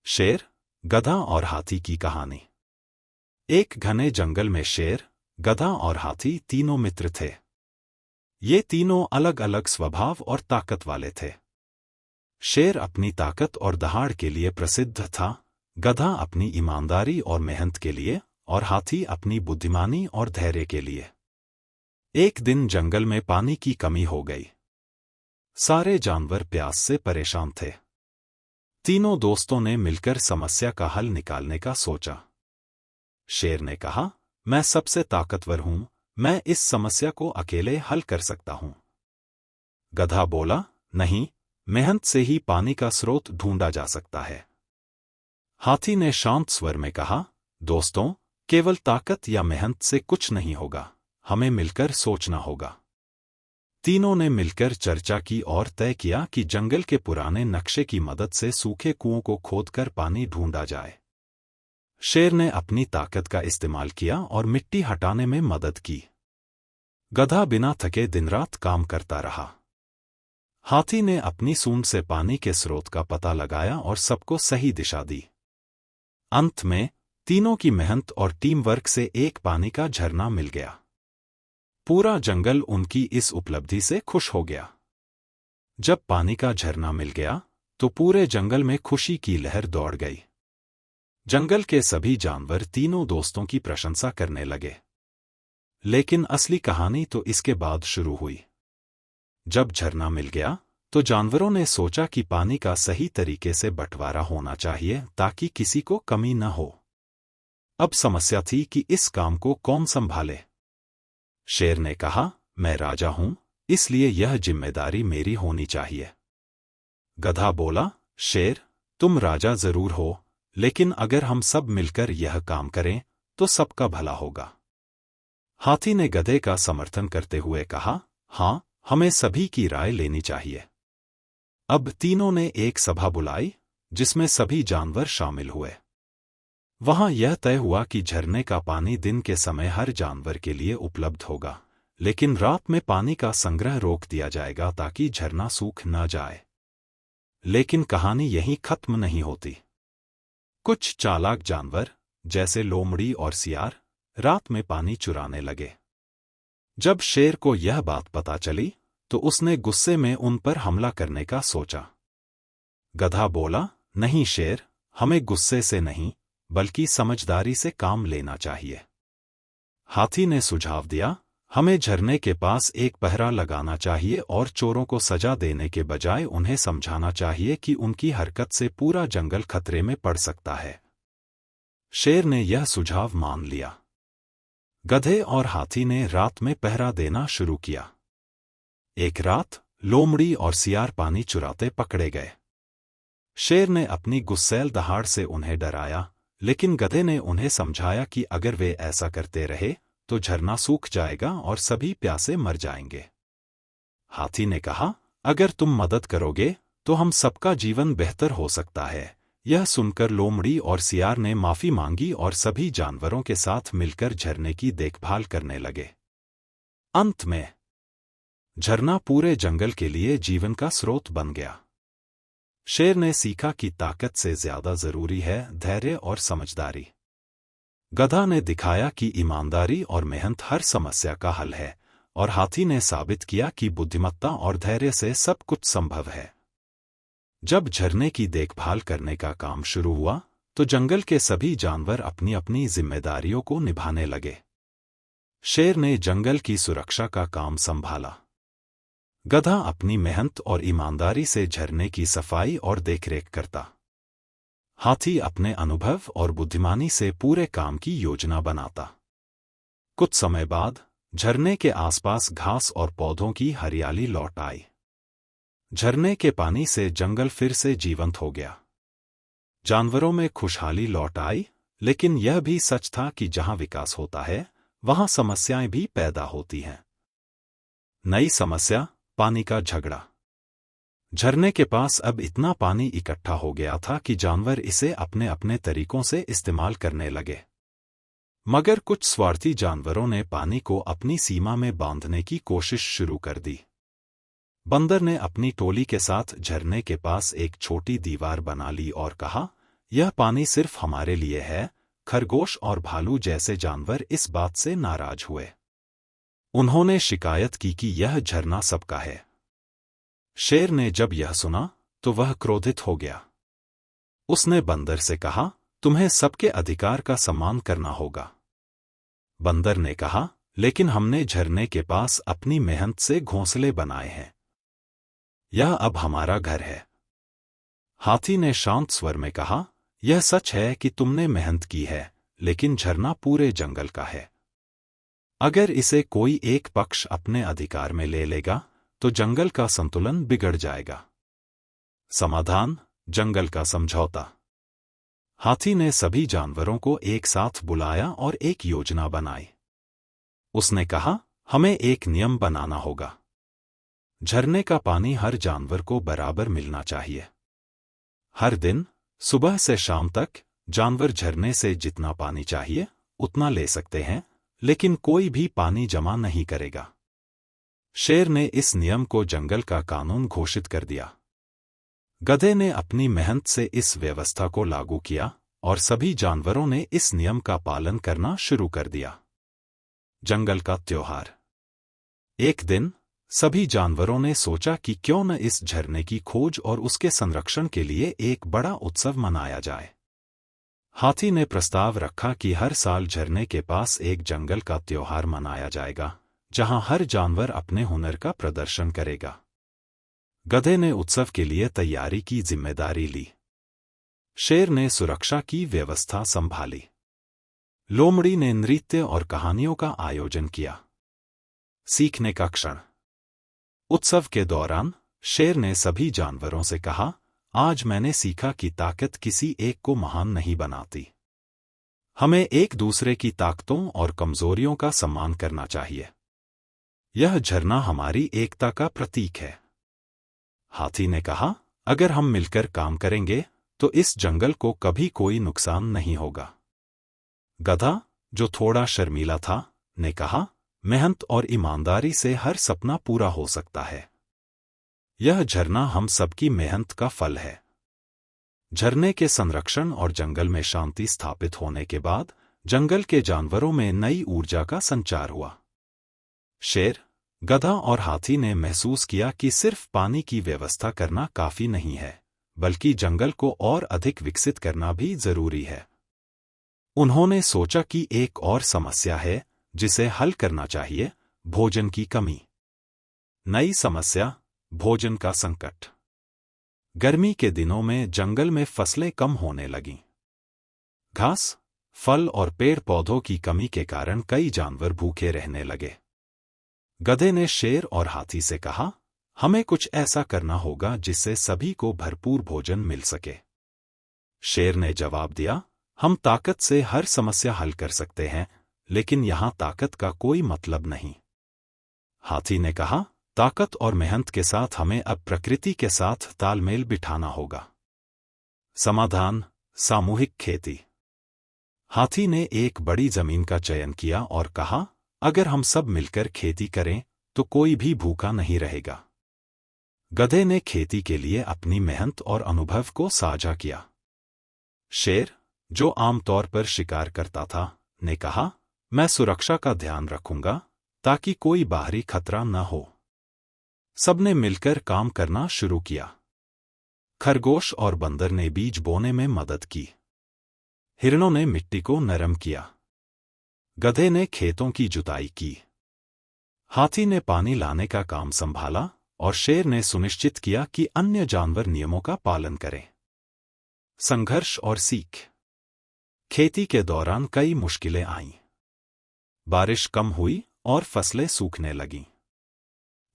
शेर, गधा और हाथी की कहानी। एक घने जंगल में शेर, गधा और हाथी तीनों मित्र थे। ये तीनों अलग अलग स्वभाव और ताकत वाले थे। शेर अपनी ताकत और दहाड़ के लिए प्रसिद्ध था, गधा अपनी ईमानदारी और मेहनत के लिए, और हाथी अपनी बुद्धिमानी और धैर्य के लिए। एक दिन जंगल में पानी की कमी हो गई। सारे जानवर प्यास से परेशान थे। तीनों दोस्तों ने मिलकर समस्या का हल निकालने का सोचा। शेर ने कहा, मैं सबसे ताकतवर हूं, मैं इस समस्या को अकेले हल कर सकता हूं। गधा बोला, नहीं, मेहनत से ही पानी का स्रोत ढूंढा जा सकता है। हाथी ने शांत स्वर में कहा, दोस्तों, केवल ताकत या मेहनत से कुछ नहीं होगा, हमें मिलकर सोचना होगा। तीनों ने मिलकर चर्चा की और तय किया कि जंगल के पुराने नक्शे की मदद से सूखे कुओं को खोदकर पानी ढूंढा जाए। शेर ने अपनी ताकत का इस्तेमाल किया और मिट्टी हटाने में मदद की। गधा बिना थके दिन रात काम करता रहा। हाथी ने अपनी सूंड से पानी के स्रोत का पता लगाया और सबको सही दिशा दी। अंत में तीनों की मेहनत और टीम वर्क से एक पानी का झरना मिल गया। पूरा जंगल उनकी इस उपलब्धि से खुश हो गया। जब पानी का झरना मिल गया तो पूरे जंगल में खुशी की लहर दौड़ गई। जंगल के सभी जानवर तीनों दोस्तों की प्रशंसा करने लगे। लेकिन असली कहानी तो इसके बाद शुरू हुई। जब झरना मिल गया तो जानवरों ने सोचा कि पानी का सही तरीके से बंटवारा होना चाहिए ताकि किसी को कमी न हो। अब समस्या थी कि इस काम को कौन संभाले। शेर ने कहा, मैं राजा हूं, इसलिए यह जिम्मेदारी मेरी होनी चाहिए। गधा बोला, शेर, तुम राजा जरूर हो, लेकिन अगर हम सब मिलकर यह काम करें तो सबका भला होगा। हाथी ने गधे का समर्थन करते हुए कहा, हां, हमें सभी की राय लेनी चाहिए। अब तीनों ने एक सभा बुलाई जिसमें सभी जानवर शामिल हुए। वहां यह तय हुआ कि झरने का पानी दिन के समय हर जानवर के लिए उपलब्ध होगा, लेकिन रात में पानी का संग्रह रोक दिया जाएगा ताकि झरना सूख न जाए। लेकिन कहानी यहीं खत्म नहीं होती। कुछ चालाक जानवर, जैसे लोमड़ी और सियार, रात में पानी चुराने लगे। जब शेर को यह बात पता चली तो उसने गुस्से में उन पर हमला करने का सोचा। गधा बोला, नहीं शेर, हमें गुस्से से नहीं बल्कि समझदारी से काम लेना चाहिए। हाथी ने सुझाव दिया, हमें झरने के पास एक पहरा लगाना चाहिए और चोरों को सजा देने के बजाय उन्हें समझाना चाहिए कि उनकी हरकत से पूरा जंगल खतरे में पड़ सकता है। शेर ने यह सुझाव मान लिया। गधे और हाथी ने रात में पहरा देना शुरू किया। एक रात लोमड़ी और सियार पानी चुराते पकड़े गए। शेर ने अपनी गुस्सैल दहाड़ से उन्हें डराया, लेकिन गधे ने उन्हें समझाया कि अगर वे ऐसा करते रहे तो झरना सूख जाएगा और सभी प्यासे मर जाएंगे। हाथी ने कहा, अगर तुम मदद करोगे तो हम सबका जीवन बेहतर हो सकता है। यह सुनकर लोमड़ी और सियार ने माफी मांगी और सभी जानवरों के साथ मिलकर झरने की देखभाल करने लगे। अंत में झरना पूरे जंगल के लिए जीवन का स्रोत बन गया। शेर ने सीखा कि ताकत से ज्यादा जरूरी है धैर्य और समझदारी। गधा ने दिखाया कि ईमानदारी और मेहनत हर समस्या का हल है, और हाथी ने साबित किया कि बुद्धिमत्ता और धैर्य से सब कुछ संभव है। जब झरने की देखभाल करने का काम शुरू हुआ तो जंगल के सभी जानवर अपनी अपनी जिम्मेदारियों को निभाने लगे। शेर ने जंगल की सुरक्षा का काम संभाला। गधा अपनी मेहनत और ईमानदारी से झरने की सफाई और देखरेख करता। हाथी अपने अनुभव और बुद्धिमानी से पूरे काम की योजना बनाता। कुछ समय बाद झरने के आसपास घास और पौधों की हरियाली लौट आई। झरने के पानी से जंगल फिर से जीवंत हो गया। जानवरों में खुशहाली लौट आई, लेकिन यह भी सच था कि जहां विकास होता है वहां समस्याएं भी पैदा होती हैं। नई समस्या, पानी का झगड़ा। झरने के पास अब इतना पानी इकट्ठा हो गया था कि जानवर इसे अपने अपने तरीकों से इस्तेमाल करने लगे। मगर कुछ स्वार्थी जानवरों ने पानी को अपनी सीमा में बांधने की कोशिश शुरू कर दी। बंदर ने अपनी टोली के साथ झरने के पास एक छोटी दीवार बना ली और कहा, यह पानी सिर्फ हमारे लिए है। खरगोश और भालू जैसे जानवर इस बात से नाराज हुए। उन्होंने शिकायत की कि यह झरना सबका है। शेर ने जब यह सुना तो वह क्रोधित हो गया। उसने बंदर से कहा, तुम्हें सबके अधिकार का सम्मान करना होगा। बंदर ने कहा, लेकिन हमने झरने के पास अपनी मेहनत से घोंसले बनाए हैं। यह अब हमारा घर है। हाथी ने शांत स्वर में कहा, यह सच है कि तुमने मेहनत की है, लेकिन झरना पूरे जंगल का है। अगर इसे कोई एक पक्ष अपने अधिकार में ले लेगा तो जंगल का संतुलन बिगड़ जाएगा। समाधान, जंगल का समझौता। हाथी ने सभी जानवरों को एक साथ बुलाया और एक योजना बनाई। उसने कहा, हमें एक नियम बनाना होगा। झरने का पानी हर जानवर को बराबर मिलना चाहिए। हर दिन सुबह से शाम तक जानवर झरने से जितना पानी चाहिए उतना ले सकते हैं, लेकिन कोई भी पानी जमा नहीं करेगा। शेर ने इस नियम को जंगल का कानून घोषित कर दिया। गधे ने अपनी मेहनत से इस व्यवस्था को लागू किया और सभी जानवरों ने इस नियम का पालन करना शुरू कर दिया। जंगल का त्योहार। एक दिन सभी जानवरों ने सोचा कि क्यों न इस झरने की खोज और उसके संरक्षण के लिए एक बड़ा उत्सव मनाया जाए। हाथी ने प्रस्ताव रखा कि हर साल झरने के पास एक जंगल का त्योहार मनाया जाएगा, जहां हर जानवर अपने हुनर का प्रदर्शन करेगा। गधे ने उत्सव के लिए तैयारी की जिम्मेदारी ली। शेर ने सुरक्षा की व्यवस्था संभाली। लोमड़ी ने नृत्य और कहानियों का आयोजन किया। सीखने का क्षण। उत्सव के दौरान शेर ने सभी जानवरों से कहा, आज मैंने सीखा कि ताकत किसी एक को महान नहीं बनाती। हमें एक दूसरे की ताकतों और कमजोरियों का सम्मान करना चाहिए। यह झरना हमारी एकता का प्रतीक है। हाथी ने कहा, अगर हम मिलकर काम करेंगे तो इस जंगल को कभी कोई नुकसान नहीं होगा। गधा, जो थोड़ा शर्मीला था, ने कहा, मेहनत और ईमानदारी से हर सपना पूरा हो सकता है। यह झरना हम सबकी मेहनत का फल है। झरने के संरक्षण और जंगल में शांति स्थापित होने के बाद जंगल के जानवरों में नई ऊर्जा का संचार हुआ। शेर, गधा और हाथी ने महसूस किया कि सिर्फ पानी की व्यवस्था करना काफी नहीं है, बल्कि जंगल को और अधिक विकसित करना भी जरूरी है। उन्होंने सोचा कि एक और समस्या है जिसे हल करना चाहिए, भोजन की कमी। नई समस्या, भोजन का संकट। गर्मी के दिनों में जंगल में फसलें कम होने लगीं। घास, फल और पेड़ पौधों की कमी के कारण कई जानवर भूखे रहने लगे। गधे ने शेर और हाथी से कहा, हमें कुछ ऐसा करना होगा जिससे सभी को भरपूर भोजन मिल सके। शेर ने जवाब दिया, हम ताकत से हर समस्या हल कर सकते हैं, लेकिन यहां ताकत का कोई मतलब नहीं। हाथी ने कहा, ताकत और मेहनत के साथ हमें अब प्रकृति के साथ तालमेल बिठाना होगा। समाधान, सामूहिक खेती। हाथी ने एक बड़ी जमीन का चयन किया और कहा, अगर हम सब मिलकर खेती करें तो कोई भी भूखा नहीं रहेगा। गधे ने खेती के लिए अपनी मेहनत और अनुभव को साझा किया। शेर, जो आमतौर पर शिकार करता था, ने कहा, मैं सुरक्षा का ध्यान रखूंगा ताकि कोई बाहरी खतरा न हो। सबने मिलकर काम करना शुरू किया। खरगोश और बंदर ने बीज बोने में मदद की। हिरणों ने मिट्टी को नरम किया। गधे ने खेतों की जुताई की। हाथी ने पानी लाने का काम संभाला और शेर ने सुनिश्चित किया कि अन्य जानवर नियमों का पालन करें। संघर्ष और सीख। खेती के दौरान कई मुश्किलें आईं। बारिश कम हुई और फसलें सूखने लगीं।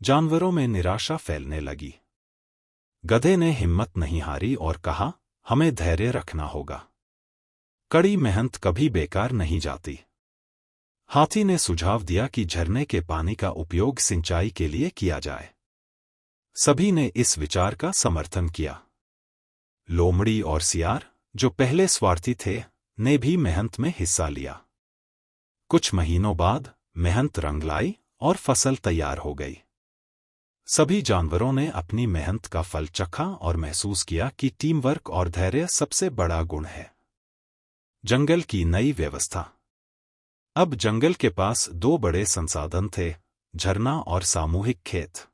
जानवरों में निराशा फैलने लगी। गधे ने हिम्मत नहीं हारी और कहा, हमें धैर्य रखना होगा। कड़ी मेहनत कभी बेकार नहीं जाती। हाथी ने सुझाव दिया कि झरने के पानी का उपयोग सिंचाई के लिए किया जाए। सभी ने इस विचार का समर्थन किया। लोमड़ी और सियार, जो पहले स्वार्थी थे, ने भी मेहनत में हिस्सा लिया। कुछ महीनों बाद मेहनत रंग लाई और फसल तैयार हो गई। सभी जानवरों ने अपनी मेहनत का फल चखा और महसूस किया कि टीम वर्क और धैर्य सबसे बड़ा गुण है। जंगल की नई व्यवस्था। अब जंगल के पास दो बड़े संसाधन थे, झरना और सामूहिक खेत।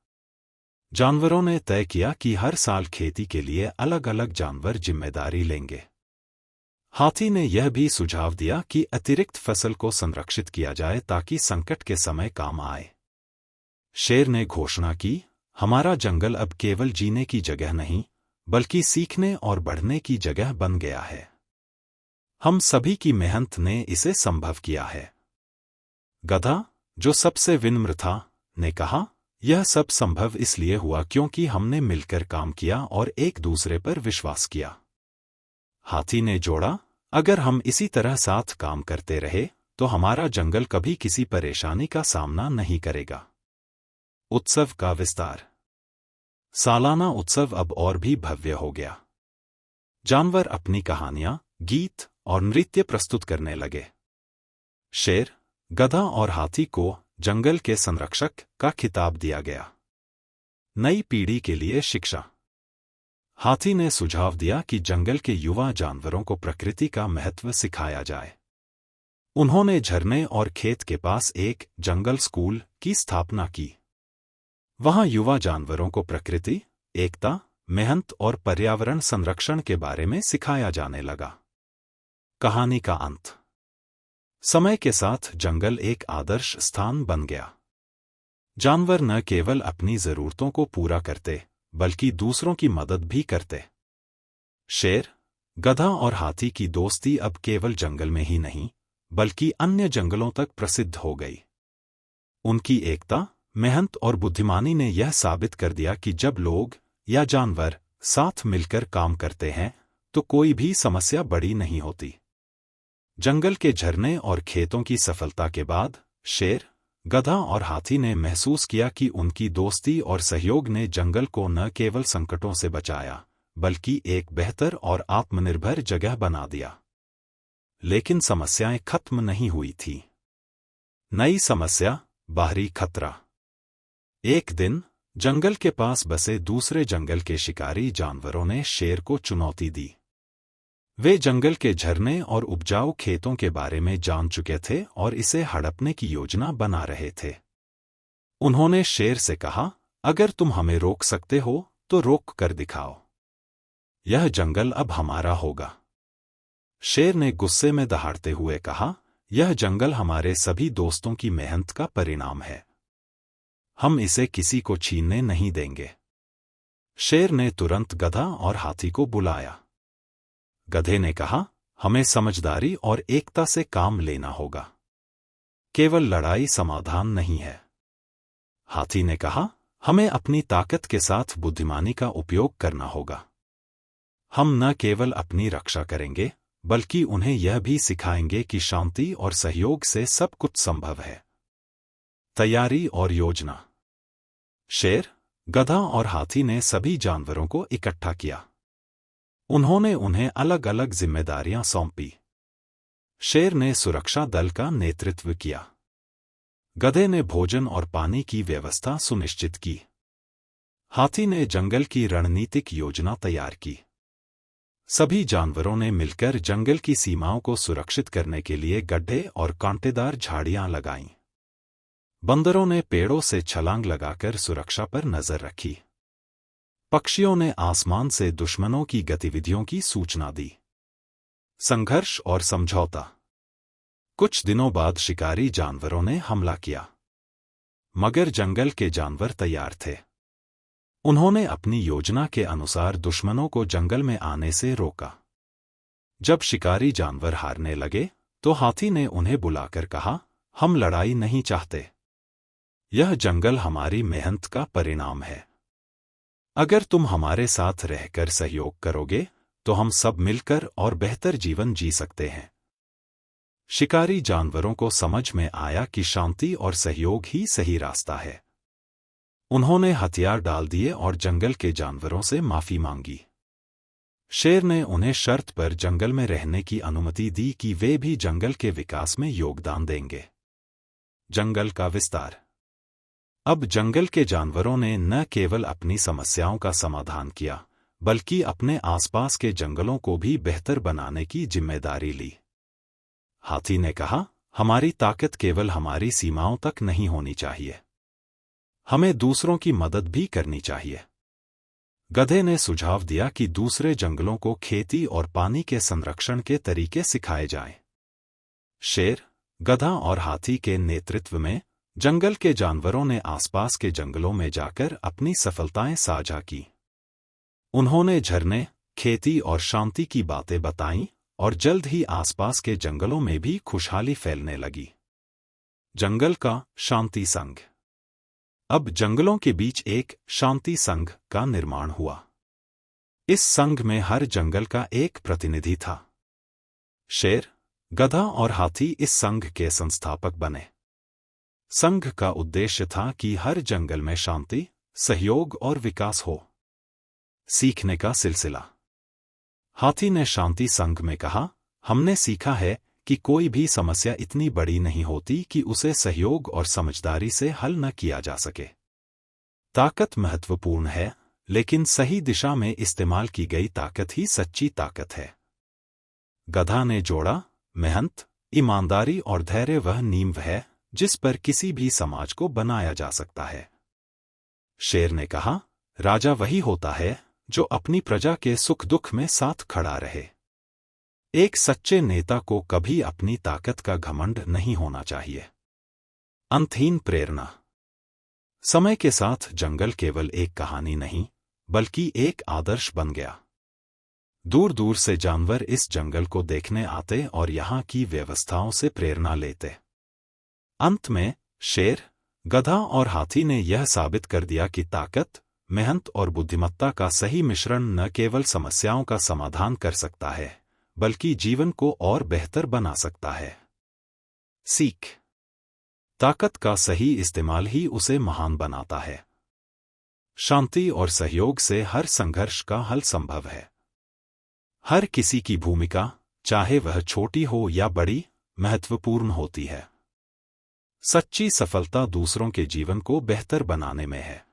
जानवरों ने तय किया कि हर साल खेती के लिए अलग अलग जानवर जिम्मेदारी लेंगे। हाथी ने यह भी सुझाव दिया कि अतिरिक्त फसल को संरक्षित किया जाए ताकि संकट के समय काम आए। शेर ने घोषणा की, हमारा जंगल अब केवल जीने की जगह नहीं, बल्कि सीखने और बढ़ने की जगह बन गया है। हम सभी की मेहनत ने इसे संभव किया है। गधा, जो सबसे विनम्र था, ने कहा, यह सब संभव इसलिए हुआ क्योंकि हमने मिलकर काम किया और एक दूसरे पर विश्वास किया। हाथी ने जोड़ा, अगर हम इसी तरह साथ काम करते रहे तो हमारा जंगल कभी किसी परेशानी का सामना नहीं करेगा। उत्सव का विस्तार। सालाना उत्सव अब और भी भव्य हो गया। जानवर अपनी कहानियां, गीत और नृत्य प्रस्तुत करने लगे। शेर, गधा और हाथी को जंगल के संरक्षक का खिताब दिया गया। नई पीढ़ी के लिए शिक्षा। हाथी ने सुझाव दिया कि जंगल के युवा जानवरों को प्रकृति का महत्व सिखाया जाए। उन्होंने झरने और खेत के पास एक जंगल स्कूल की स्थापना की। वहां युवा जानवरों को प्रकृति, एकता, मेहनत और पर्यावरण संरक्षण के बारे में सिखाया जाने लगा। कहानी का अंत। समय के साथ जंगल एक आदर्श स्थान बन गया। जानवर न केवल अपनी जरूरतों को पूरा करते, बल्कि दूसरों की मदद भी करते। शेर, गधा और हाथी की दोस्ती अब केवल जंगल में ही नहीं, बल्कि अन्य जंगलों तक प्रसिद्ध हो गई। उनकी एकता, मेहनत और बुद्धिमानी ने यह साबित कर दिया कि जब लोग या जानवर साथ मिलकर काम करते हैं, तो कोई भी समस्या बड़ी नहीं होती। जंगल के झरने और खेतों की सफलता के बाद शेर, गधा और हाथी ने महसूस किया कि उनकी दोस्ती और सहयोग ने जंगल को न केवल संकटों से बचाया, बल्कि एक बेहतर और आत्मनिर्भर जगह बना दिया। लेकिन समस्याएं खत्म नहीं हुई थीं। नई समस्या, बाहरी खतरा। एक दिन जंगल के पास बसे दूसरे जंगल के शिकारी जानवरों ने शेर को चुनौती दी। वे जंगल के झरने और उपजाऊ खेतों के बारे में जान चुके थे और इसे हड़पने की योजना बना रहे थे। उन्होंने शेर से कहा, अगर तुम हमें रोक सकते हो तो रोक कर दिखाओ। यह जंगल अब हमारा होगा। शेर ने गुस्से में दहाड़ते हुए कहा, यह जंगल हमारे सभी दोस्तों की मेहनत का परिणाम है। हम इसे किसी को छीनने नहीं देंगे। शेर ने तुरंत गधा और हाथी को बुलाया। गधे ने कहा, हमें समझदारी और एकता से काम लेना होगा। केवल लड़ाई समाधान नहीं है। हाथी ने कहा, हमें अपनी ताकत के साथ बुद्धिमानी का उपयोग करना होगा। हम न केवल अपनी रक्षा करेंगे, बल्कि उन्हें यह भी सिखाएंगे कि शांति और सहयोग से सब कुछ संभव है। तैयारी और योजना। शेर, गधा और हाथी ने सभी जानवरों को इकट्ठा किया। उन्होंने उन्हें अलग अलग जिम्मेदारियां सौंपी। शेर ने सुरक्षा दल का नेतृत्व किया। गधे ने भोजन और पानी की व्यवस्था सुनिश्चित की। हाथी ने जंगल की रणनीतिक योजना तैयार की। सभी जानवरों ने मिलकर जंगल की सीमाओं को सुरक्षित करने के लिए गड्ढे और कांटेदार झाड़ियां लगाईं। बंदरों ने पेड़ों से छलांग लगाकर सुरक्षा पर नजर रखी। पक्षियों ने आसमान से दुश्मनों की गतिविधियों की सूचना दी। संघर्ष और समझौता। कुछ दिनों बाद शिकारी जानवरों ने हमला किया, मगर जंगल के जानवर तैयार थे। उन्होंने अपनी योजना के अनुसार दुश्मनों को जंगल में आने से रोका। जब शिकारी जानवर हारने लगे, तो हाथी ने उन्हें बुलाकर कहा, हम लड़ाई नहीं चाहते। यह जंगल हमारी मेहनत का परिणाम है। अगर तुम हमारे साथ रहकर सहयोग करोगे, तो हम सब मिलकर और बेहतर जीवन जी सकते हैं। शिकारी जानवरों को समझ में आया कि शांति और सहयोग ही सही रास्ता है। उन्होंने हथियार डाल दिए और जंगल के जानवरों से माफी मांगी। शेर ने उन्हें शर्त पर जंगल में रहने की अनुमति दी कि वे भी जंगल के विकास में योगदान देंगे। जंगल का विस्तार। अब जंगल के जानवरों ने न केवल अपनी समस्याओं का समाधान किया, बल्कि अपने आसपास के जंगलों को भी बेहतर बनाने की जिम्मेदारी ली। हाथी ने कहा, हमारी ताकत केवल हमारी सीमाओं तक नहीं होनी चाहिए, हमें दूसरों की मदद भी करनी चाहिए। गधे ने सुझाव दिया कि दूसरे जंगलों को खेती और पानी के संरक्षण के तरीके सिखाए जाएं। शेर, गधा और हाथी के नेतृत्व में जंगल के जानवरों ने आसपास के जंगलों में जाकर अपनी सफलताएं साझा की। उन्होंने झरने, खेती और शांति की बातें बताईं और जल्द ही आसपास के जंगलों में भी खुशहाली फैलने लगी। जंगल का शांति संघ। अब जंगलों के बीच एक शांति संघ का निर्माण हुआ। इस संघ में हर जंगल का एक प्रतिनिधि था। शेर, गधा और हाथी इस संघ के संस्थापक बने। संघ का उद्देश्य था कि हर जंगल में शांति, सहयोग और विकास हो। सीखने का सिलसिला। हाथी ने शांति संघ में कहा, हमने सीखा है कि कोई भी समस्या इतनी बड़ी नहीं होती कि उसे सहयोग और समझदारी से हल न किया जा सके। ताकत महत्वपूर्ण है, लेकिन सही दिशा में इस्तेमाल की गई ताकत ही सच्ची ताकत है। गधा ने जोड़ा, मेहनत, ईमानदारी और धैर्य वह नींव है जिस पर किसी भी समाज को बनाया जा सकता है। शेर ने कहा, राजा वही होता है जो अपनी प्रजा के सुख दुख में साथ खड़ा रहे। एक सच्चे नेता को कभी अपनी ताकत का घमंड नहीं होना चाहिए। अंतहीन प्रेरणा। समय के साथ जंगल केवल एक कहानी नहीं, बल्कि एक आदर्श बन गया। दूर दूर से जानवर इस जंगल को देखने आते और यहाँ की व्यवस्थाओं से प्रेरणा लेते। अंत में शेर, गधा और हाथी ने यह साबित कर दिया कि ताकत, मेहनत और बुद्धिमत्ता का सही मिश्रण न केवल समस्याओं का समाधान कर सकता है, बल्कि जीवन को और बेहतर बना सकता है। सीख। ताकत का सही इस्तेमाल ही उसे महान बनाता है। शांति और सहयोग से हर संघर्ष का हल संभव है। हर किसी की भूमिका, चाहे वह छोटी हो या बड़ी, महत्वपूर्ण होती है। सच्ची सफलता दूसरों के जीवन को बेहतर बनाने में है।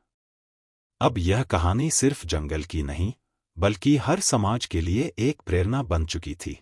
अब यह कहानी सिर्फ जंगल की नहीं, बल्कि हर समाज के लिए एक प्रेरणा बन चुकी थी।